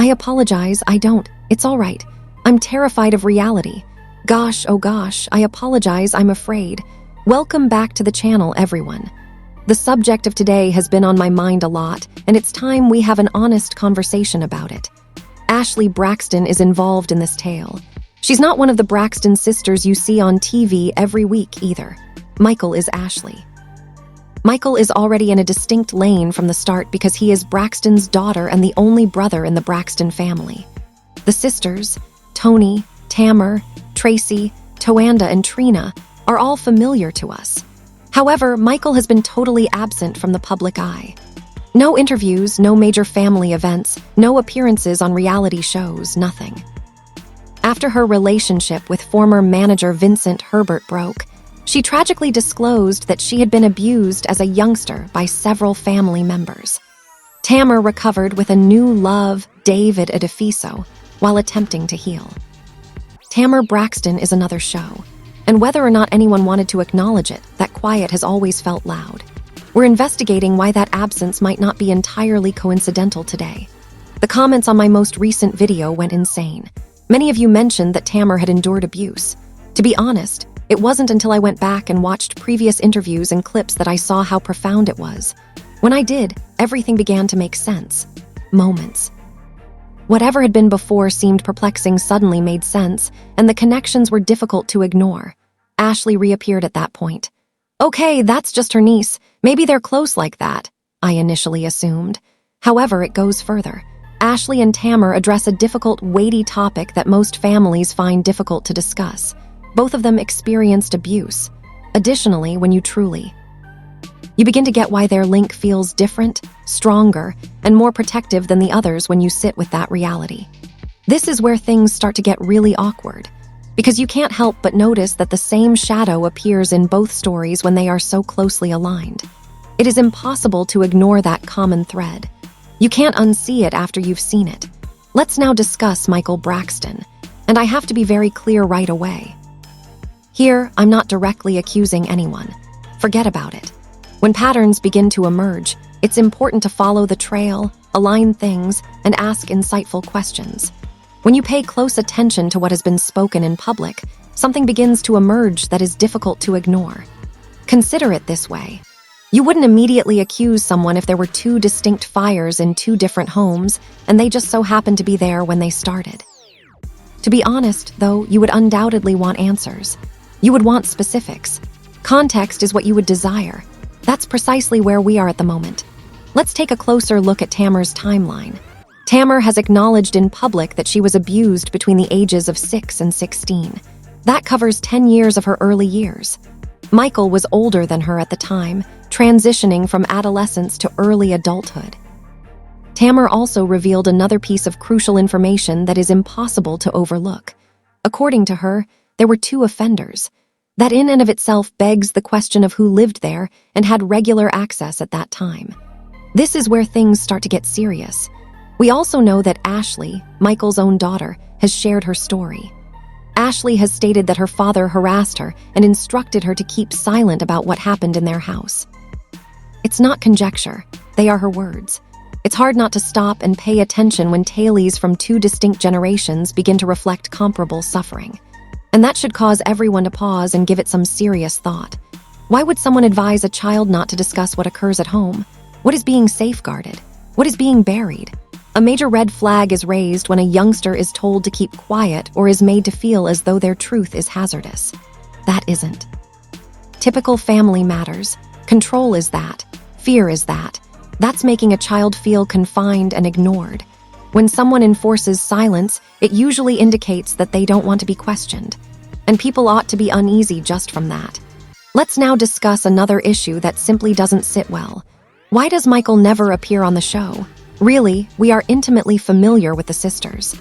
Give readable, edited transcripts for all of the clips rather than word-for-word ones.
I apologize, I don't. It's all right. I'm terrified of reality. Gosh, oh gosh, I apologize, I'm afraid. Welcome back to the channel, everyone. The subject of today has been on my mind a lot, and it's time we have an honest conversation about it. Ashley Braxton is involved in this tale. She's not one of the Braxton sisters you see on TV every week either. Michael is Ashley. Michael is already in a distinct lane from the start because he is Braxton's daughter and the only brother in the Braxton family. The sisters, Tony, Tamar, Tracy, Toanda, and Trina, are all familiar to us. However, Michael has been totally absent from the public eye. No interviews, no major family events, no appearances on reality shows, nothing. After her relationship with former manager Vincent Herbert broke, she tragically disclosed that she had been abused as a youngster by several family members. Tamar recovered with a new love, David Edifiso, while attempting to heal. Tamar Braxton is another show, and whether or not anyone wanted to acknowledge it, that quiet has always felt loud. We're investigating why that absence might not be entirely coincidental today. The comments on my most recent video went insane. Many of you mentioned that Tamar had endured abuse. To be honest, it wasn't until I went back and watched previous interviews and clips that I saw how profound it was. When I did, everything began to make sense. Moments. Whatever had been before seemed perplexing suddenly made sense, and the connections were difficult to ignore. Ashley reappeared at that point. Okay, that's just her niece. Maybe they're close like that, I initially assumed. However, it goes further. Ashley and Tamar address a difficult, weighty topic that most families find difficult to discuss. Both of them experienced abuse. Additionally, when you begin to get why their link feels different, stronger, and more protective than the others when you sit with that reality. This is where things start to get really awkward, because you can't help but notice that the same shadow appears in both stories when they are so closely aligned. It is impossible to ignore that common thread. You can't unsee it after you've seen it. Let's now discuss Michael Braxton, and I have to be very clear right away. Here, I'm not directly accusing anyone. Forget about it. When patterns begin to emerge, it's important to follow the trail, align things, and ask insightful questions. When you pay close attention to what has been spoken in public, something begins to emerge that is difficult to ignore. Consider it this way. You wouldn't immediately accuse someone if there were two distinct fires in two different homes, and they just so happened to be there when they started. To be honest, though, you would undoubtedly want answers. You would want specifics. Context is what you would desire. That's precisely where we are at the moment. Let's take a closer look at Tamar's timeline. Tamar has acknowledged in public that she was abused between the ages of 6 and 16. That covers 10 years of her early years. Michael was older than her at the time, transitioning from adolescence to early adulthood. Tamar also revealed another piece of crucial information that is impossible to overlook. According to her, there were 2 offenders. That in and of itself begs the question of who lived there and had regular access at that time. This is where things start to get serious. We also know that Ashley, Michael's own daughter, has shared her story. Ashley has stated that her father harassed her and instructed her to keep silent about what happened in their house. It's not conjecture, they are her words. It's hard not to stop and pay attention when tales from 2 distinct generations begin to reflect comparable suffering. And that should cause everyone to pause and give it some serious thought. Why would someone advise a child not to discuss what occurs at home? What is being safeguarded? What is being buried? A major red flag is raised when a youngster is told to keep quiet or is made to feel as though their truth is hazardous. That isn't. Typical family matters. Control is that. Fear is that. That's making a child feel confined and ignored. When someone enforces silence, it usually indicates that they don't want to be questioned. And people ought to be uneasy just from that. Let's now discuss another issue that simply doesn't sit well. Why does Michael never appear on the show? Really, we are intimately familiar with the sisters.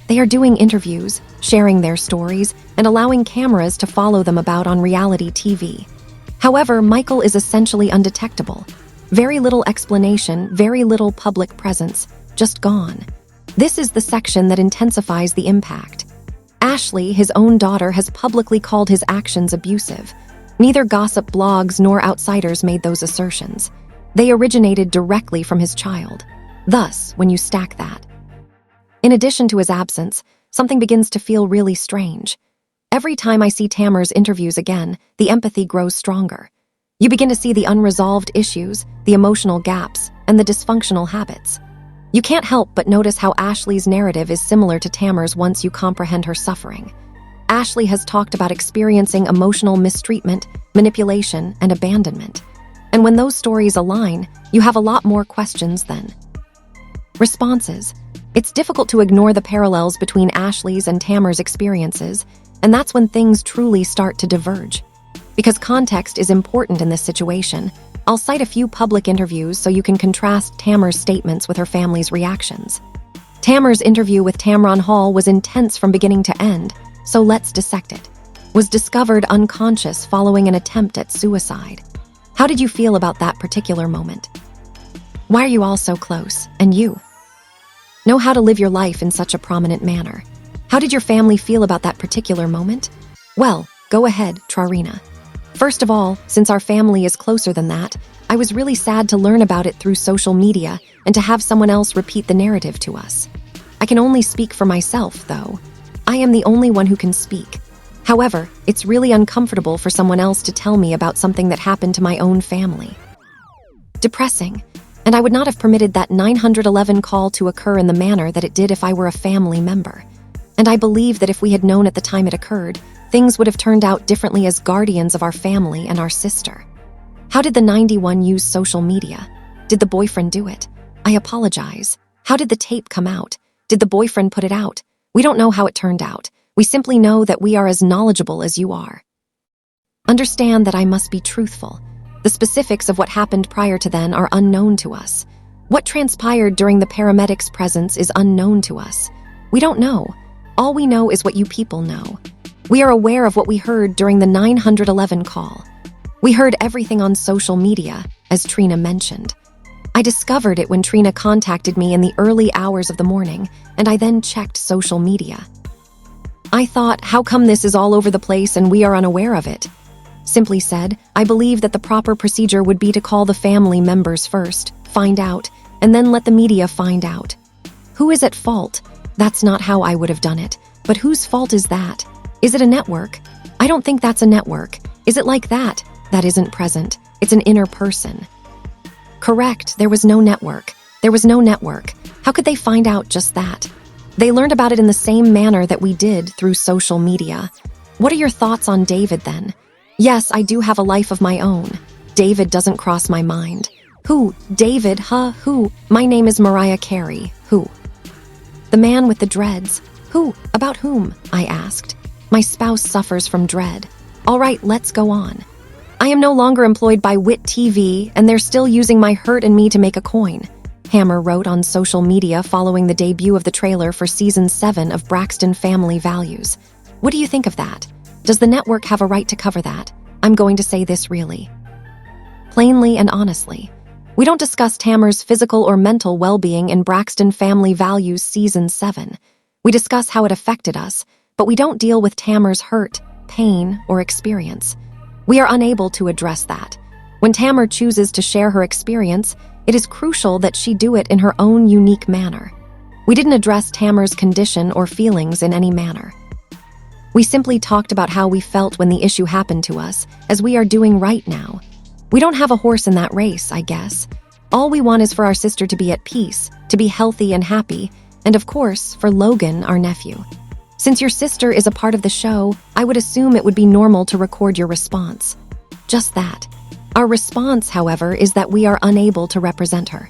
They are doing interviews, sharing their stories, and allowing cameras to follow them about on reality TV. However, Michael is essentially undetectable. Very little explanation, very little public presence, just gone. This is the section that intensifies the impact. Ashley, his own daughter, has publicly called his actions abusive. Neither gossip blogs nor outsiders made those assertions. They originated directly from his child. Thus, when you stack that, In addition to his absence, something begins to feel really strange. Every time I see Tamar's interviews again, the empathy grows stronger. You begin to see the unresolved issues, the emotional gaps, and the dysfunctional habits. You can't help but notice how Ashley's narrative is similar to Tamar's once you comprehend her suffering. Ashley has talked about experiencing emotional mistreatment, manipulation, and abandonment. And when those stories align, you have a lot more questions then. Responses. It's difficult to ignore the parallels between Ashley's and Tamar's experiences, and that's when things truly start to diverge. Because context is important in this situation, I'll cite a few public interviews so you can contrast Tamar's statements with her family's reactions. Tamar's interview with Tamron Hall was intense from beginning to end, so let's dissect it. Was discovered unconscious following an attempt at suicide. How did you feel about that particular moment? Why are you all so close, and you? Know how to live your life in such a prominent manner. How did your family feel about that particular moment? Well, go ahead, Trarina. First of all, since our family is closer than that, I was really sad to learn about it through social media and to have someone else repeat the narrative to us. I can only speak for myself, though. I am the only one who can speak. However, it's really uncomfortable for someone else to tell me about something that happened to my own family. Depressing, and I would not have permitted that 911 call to occur in the manner that it did if I were a family member. And I believe that if we had known at the time it occurred, things would have turned out differently as guardians of our family and our sister. How did the 91 use social media? Did the boyfriend do it? I apologize. How did the tape come out? Did the boyfriend put it out? We don't know how it turned out. We simply know that we are as knowledgeable as you are. Understand that I must be truthful. The specifics of what happened prior to then are unknown to us. What transpired during the paramedics' presence is unknown to us. We don't know. All we know is what you people know. We are aware of what we heard during the 911 call. We heard everything on social media, as Trina mentioned. I discovered it when Trina contacted me in the early hours of the morning, and I then checked social media. I thought, how come this is all over the place and we are unaware of it? Simply said, I believe that the proper procedure would be to call the family members first, find out, and then let the media find out. Who is at fault? That's not how I would have done it. But whose fault is that? Is it a network? I don't think that's a network. Is it like that? That isn't present. It's an inner person. Correct, there was no network. There was no network. How could they find out just that? They learned about it in the same manner that we did through social media. What are your thoughts on David then? Yes, I do have a life of my own. David doesn't cross my mind. Who? David, huh? Who? My name is Mariah Carey. Who? The man with the dreads. Who? About whom? I asked. My spouse suffers from dread. All right, let's go on. I am no longer employed by WIT TV, and they're still using my hurt and me to make a coin. Hammer wrote on social media following the debut of the trailer for Season 7 of Braxton Family Values. What do you think of that? Does the network have a right to cover that? I'm going to say this really. Plainly and honestly. We don't discuss Tamar's physical or mental well-being in Braxton Family Values Season 7. We discuss how it affected us, but we don't deal with Tamar's hurt, pain, or experience. We are unable to address that. When Tamar chooses to share her experience, it is crucial that she do it in her own unique manner. We didn't address Tamar's condition or feelings in any manner. We simply talked about how we felt when the issue happened to us, as we are doing right now. We don't have a horse in that race, I guess. All we want is for our sister to be at peace, to be healthy and happy, and of course, for Logan, our nephew. Since your sister is a part of the show, I would assume it would be normal to record your response. Just that. Our response, however, is that we are unable to represent her.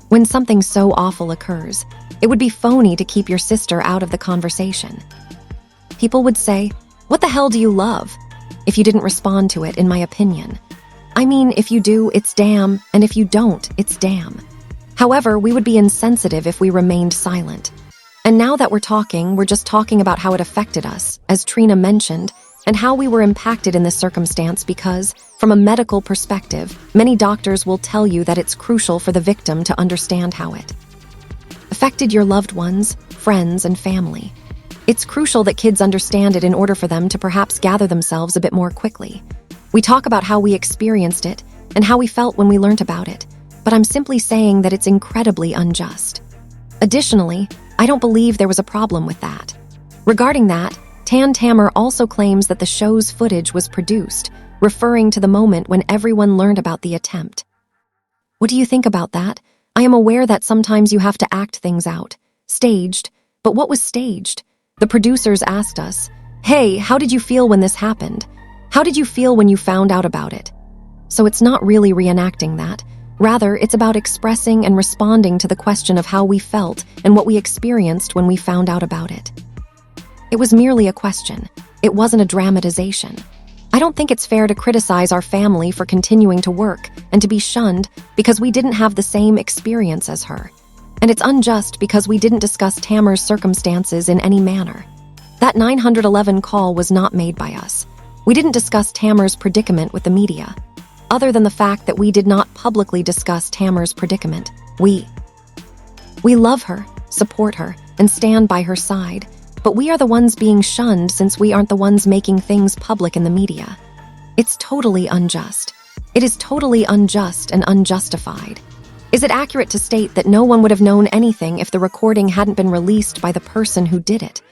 When something so awful occurs, it would be phony to keep your sister out of the conversation. People would say, "What the hell do you love?" if you didn't respond to it, in my opinion. I mean, if you do, it's damn, and if you don't, it's damn. However, we would be insensitive if we remained silent. And now that we're just talking about how it affected us, as Trina mentioned, and how we were impacted in this circumstance because, from a medical perspective, many doctors will tell you that it's crucial for the victim to understand how it affected your loved ones, friends, and family. It's crucial that kids understand it in order for them to perhaps gather themselves a bit more quickly. We talk about how we experienced it and how we felt when we learned about it, but I'm simply saying that it's incredibly unjust. Additionally, I don't believe there was a problem with that. Regarding that, Tamar also claims that the show's footage was produced, referring to the moment when everyone learned about the attempt. What do you think about that? I am aware that sometimes you have to act things out. Staged. But what was staged? The producers asked us, "Hey, how did you feel when this happened? How did you feel when you found out about it?" So it's not really reenacting that. Rather, it's about expressing and responding to the question of how we felt and what we experienced when we found out about it. It was merely a question. It wasn't a dramatization. I don't think it's fair to criticize our family for continuing to work and to be shunned because we didn't have the same experience as her. And it's unjust because we didn't discuss Tamar's circumstances in any manner. That 911 call was not made by us. We didn't discuss Tamar's predicament with the media. Other than the fact that we did not publicly discuss Tamar's predicament, we love her, support her, and stand by her side, but we are the ones being shunned since we aren't the ones making things public in the media. It's totally unjust. It is totally unjust and unjustified. Is it accurate to state that no one would have known anything if the recording hadn't been released by the person who did it?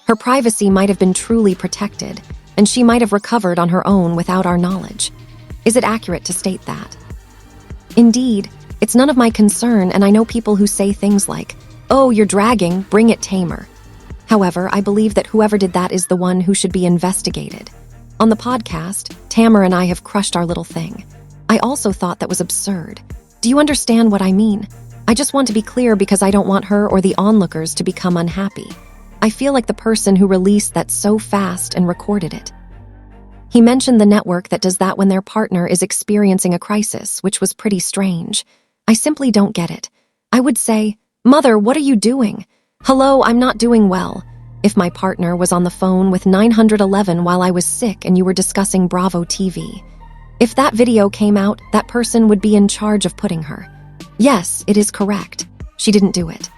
Her privacy might have been truly protected, and she might have recovered on her own without our knowledge. Is it accurate to state that? Indeed, it's none of my concern, and I know people who say things like, "Oh, you're dragging, bring it, Tamar." However, I believe that whoever did that is the one who should be investigated. On the podcast, Tamar and I have crushed our little thing. I also thought that was absurd. Do you understand what I mean? I just want to be clear because I don't want her or the onlookers to become unhappy. I feel like the person who released that so fast and recorded it. He mentioned the network that does that when their partner is experiencing a crisis, which was pretty strange. I simply don't get it. I would say, "Mother, what are you doing? Hello, I'm not doing well." If my partner was on the phone with 911 while I was sick and you were discussing Bravo TV. If that video came out, that person would be in charge of putting her. Yes, it is correct. She didn't do it.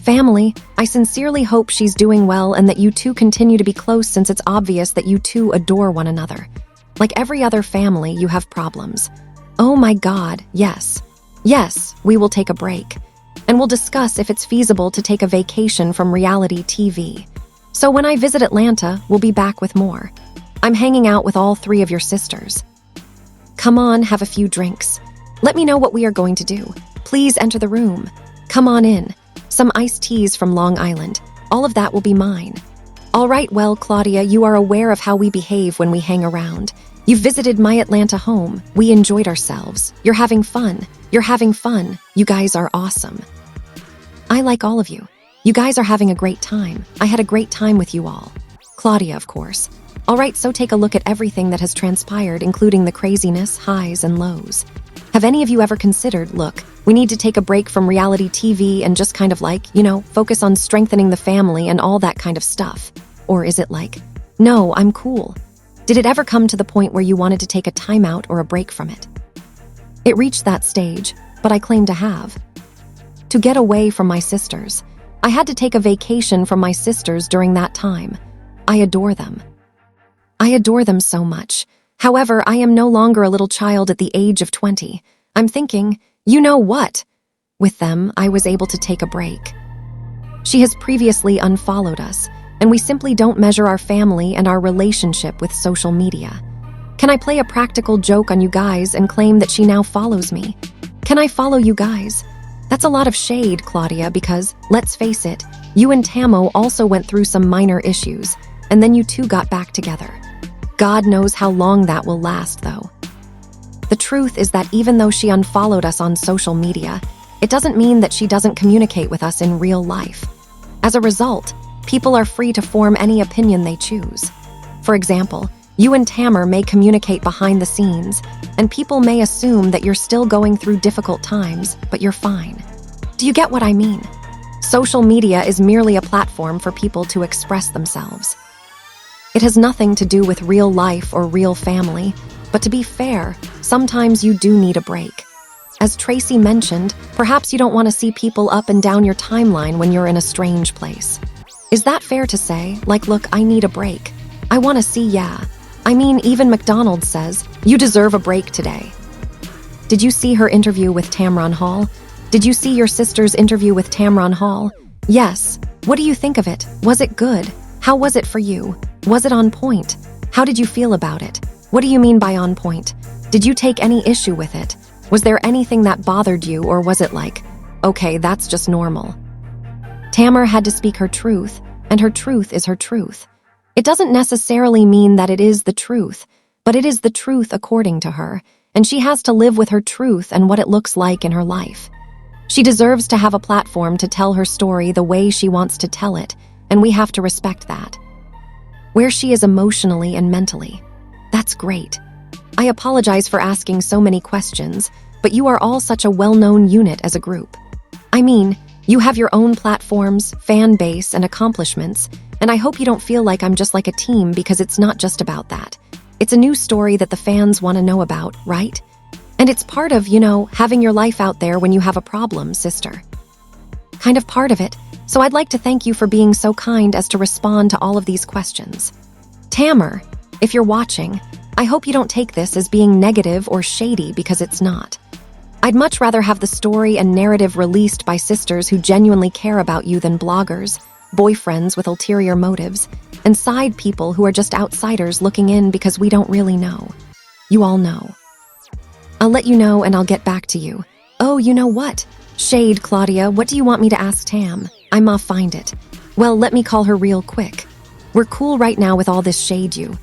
Family, I sincerely hope she's doing well and that you two continue to be close since it's obvious that you two adore one another. Like every other family, you have problems. Oh my God, yes. Yes, we will take a break. And we'll discuss if it's feasible to take a vacation from reality TV. So when I visit Atlanta, we'll be back with more. I'm hanging out with all three of your sisters. Come on, have a few drinks. Let me know what we are going to do. Please enter the room. Come on in. Some iced teas from Long Island. All of that will be mine. All right, well, Claudia, you are aware of how we behave when we hang around. You've visited my Atlanta home. We enjoyed ourselves. You're having fun. You're having fun. You guys are awesome. I like all of you. You guys are having a great time. I had a great time with you all. Claudia, of course. All right, so take a look at everything that has transpired, including the craziness, highs, and lows. Have any of you ever considered, look, we need to take a break from reality TV and just kind of like, focus on strengthening the family and all that kind of stuff? Or is it like, no, I'm cool? Did it ever come to the point where you wanted to take a timeout or a break from it? It reached that stage, but I claim to have. To get away from my sisters. I had to take a vacation from my sisters during that time. I adore them. I adore them so much. However, I am no longer a little child at the age of 20. I'm thinking, you know what? With them, I was able to take a break. She has previously unfollowed us, and we simply don't measure our family and our relationship with social media. Can I play a practical joke on you guys and claim that she now follows me? Can I follow you guys? That's a lot of shade, Claudia, because, let's face it, you and Tamo also went through some minor issues, and then you two got back together. God knows how long that will last, though. The truth is that even though she unfollowed us on social media, it doesn't mean that she doesn't communicate with us in real life. As a result, people are free to form any opinion they choose. For example, you and Tamar may communicate behind the scenes, and people may assume that you're still going through difficult times, but you're fine. Do you get what I mean? Social media is merely a platform for people to express themselves. It has nothing to do with real life or real family, but to be fair, sometimes you do need a break. As Tracy mentioned, perhaps you don't want to see people up and down your timeline when you're in a strange place. Is that fair to say? Like, look, I need a break. I want to see, yeah. I mean, even McDonald's says, you deserve a break today. Did you see her interview with Tamron Hall? Did you see your sister's interview with Tamron Hall? Yes. What do you think of it? Was it good? How was it for you? Was it on point? How did you feel about it? What do you mean by on point? Did you take any issue with it? Was there anything that bothered you, or was it like, okay, that's just normal? Tamar had to speak her truth, and her truth is her truth. It doesn't necessarily mean that it is the truth, but it is the truth according to her, and she has to live with her truth and what it looks like in her life. She deserves to have a platform to tell her story the way she wants to tell it, and we have to respect that. Where she is emotionally and mentally. That's great. I apologize for asking so many questions, but you are all such a well-known unit as a group. I mean, you have your own platforms, fan base, and accomplishments, and I hope you don't feel like I'm just like a team, because it's not just about that. It's a new story that the fans want to know about, right? And it's part of, having your life out there when you have a problem, sister. Kind of part of it, so I'd like to thank you for being so kind as to respond to all of these questions. Tamar, if you're watching, I hope you don't take this as being negative or shady, because it's not. I'd much rather have the story and narrative released by sisters who genuinely care about you than bloggers, boyfriends with ulterior motives, and side people who are just outsiders looking in because we don't really know. You all know. I'll let you know and I'll get back to you. Oh, you know what? Shade, Claudia, what do you want me to ask Tam? I'ma find it. Well, let me call her real quick. We're cool right now with all this shade you.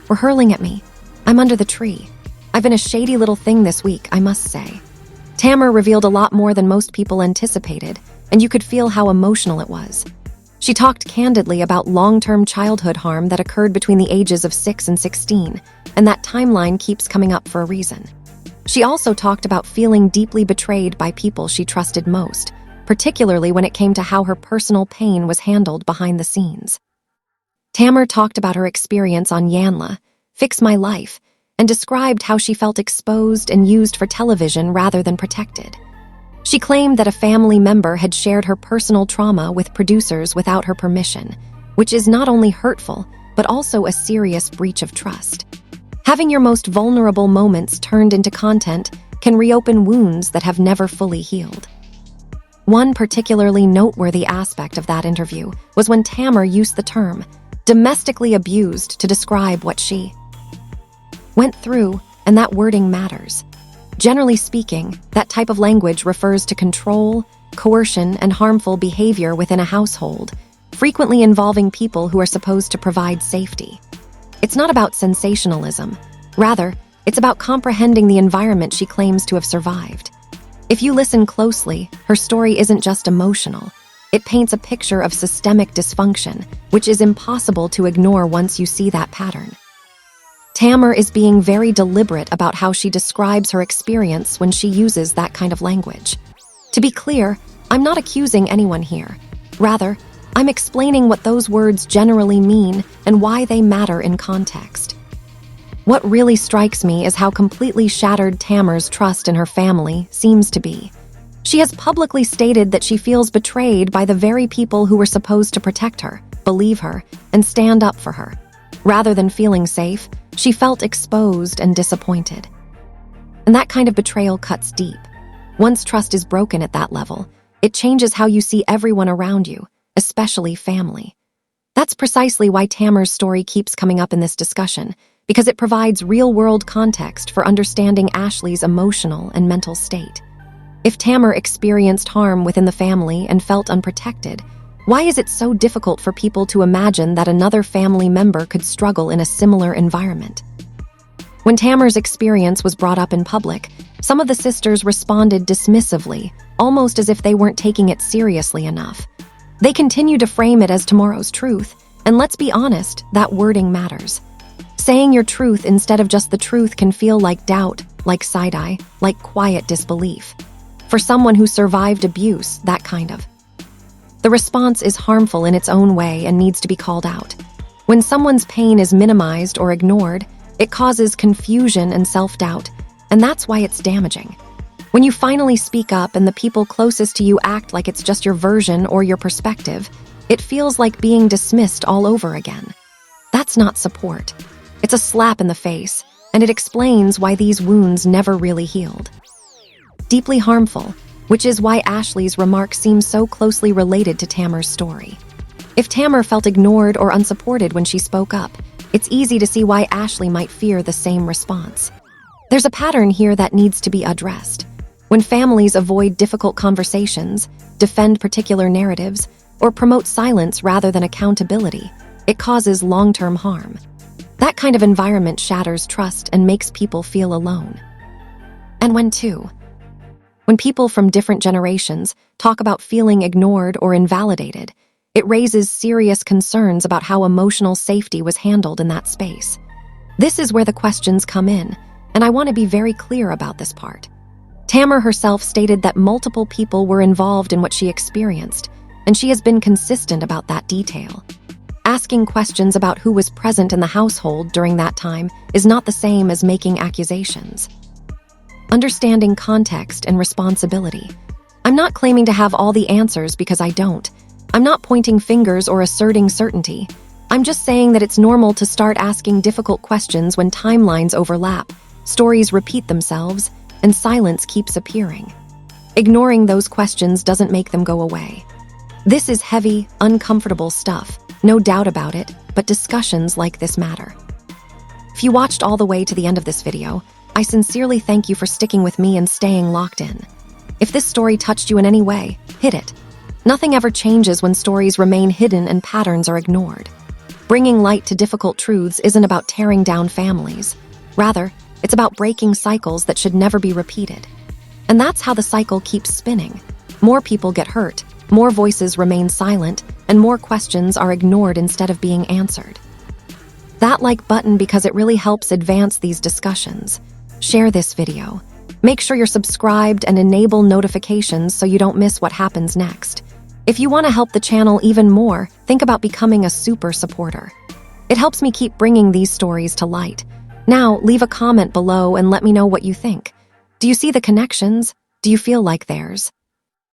We're hurling at me. I'm under the tree. I've been a shady little thing this week, I must say. Tamar revealed a lot more than most people anticipated, and you could feel how emotional it was. She talked candidly about long-term childhood harm that occurred between the ages of 6 and 16, and that timeline keeps coming up for a reason. She also talked about feeling deeply betrayed by people she trusted most, particularly when it came to how her personal pain was handled behind the scenes. Tamar talked about her experience on Yanla, Fix My Life, and described how she felt exposed and used for television rather than protected. She claimed that a family member had shared her personal trauma with producers without her permission, which is not only hurtful, but also a serious breach of trust. Having your most vulnerable moments turned into content can reopen wounds that have never fully healed. One particularly noteworthy aspect of that interview was when Tamar used the term domestically abused to describe what she went through, and that wording matters. Generally speaking, that type of language refers to control, coercion, and harmful behavior within a household, frequently involving people who are supposed to provide safety. It's not about sensationalism. Rather, it's about comprehending the environment she claims to have survived. If you listen closely, her story isn't just emotional. It paints a picture of systemic dysfunction, which is impossible to ignore once you see that pattern. Tamar is being very deliberate about how she describes her experience when she uses that kind of language. To be clear, I'm not accusing anyone here. Rather, I'm explaining what those words generally mean and why they matter in context. What really strikes me is how completely shattered Tamar's trust in her family seems to be. She has publicly stated that she feels betrayed by the very people who were supposed to protect her, believe her, and stand up for her. Rather than feeling safe, she felt exposed and disappointed. And that kind of betrayal cuts deep. Once trust is broken at that level, it changes how you see everyone around you, especially family. That's precisely why Tamar's story keeps coming up in this discussion, because it provides real-world context for understanding Ashley's emotional and mental state. If Tamar experienced harm within the family and felt unprotected, why is it so difficult for people to imagine that another family member could struggle in a similar environment? When Tamar's experience was brought up in public, some of the sisters responded dismissively, almost as if they weren't taking it seriously enough. They continue to frame it as tomorrow's truth, and let's be honest, that wording matters. Saying your truth instead of just the truth can feel like doubt, like side-eye, like quiet disbelief. For someone who survived abuse, that kind of. The response is harmful in its own way and needs to be called out. When someone's pain is minimized or ignored, it causes confusion and self-doubt, and that's why it's damaging. When you finally speak up and the people closest to you act like it's just your version or your perspective, it feels like being dismissed all over again. That's not support. It's a slap in the face, and it explains why these wounds never really healed. Deeply harmful, which is why Ashley's remark seems so closely related to Tamar's story. If Tamar felt ignored or unsupported when she spoke up, it's easy to see why Ashley might fear the same response. There's a pattern here that needs to be addressed. When families avoid difficult conversations, defend particular narratives, or promote silence rather than accountability, it causes long-term harm. That kind of environment shatters trust and makes people feel alone. And when people from different generations talk about feeling ignored or invalidated, it raises serious concerns about how emotional safety was handled in that space. This is where the questions come in, and I want to be very clear about this part. Tamar herself stated that multiple people were involved in what she experienced, and she has been consistent about that detail. Asking questions about who was present in the household during that time is not the same as making accusations. Understanding context and responsibility. I'm not claiming to have all the answers because I don't. I'm not pointing fingers or asserting certainty. I'm just saying that it's normal to start asking difficult questions when timelines overlap, stories repeat themselves, and silence keeps appearing. Ignoring those questions doesn't make them go away. This is heavy, uncomfortable stuff, no doubt about it, but discussions like this matter. If you watched all the way to the end of this video, I sincerely thank you for sticking with me and staying locked in. If this story touched you in any way, hit it. Nothing ever changes when stories remain hidden and patterns are ignored. Bringing light to difficult truths isn't about tearing down families. Rather, it's about breaking cycles that should never be repeated. And that's how the cycle keeps spinning. More people get hurt, more voices remain silent, and more questions are ignored instead of being answered. That like button because it really helps advance these discussions. Share this video. Make sure you're subscribed and enable notifications so you don't miss what happens next. If you want to help the channel even more, think about becoming a super supporter. It helps me keep bringing these stories to light. Now, leave a comment below and let me know what you think. Do you see the connections? Do you feel like there's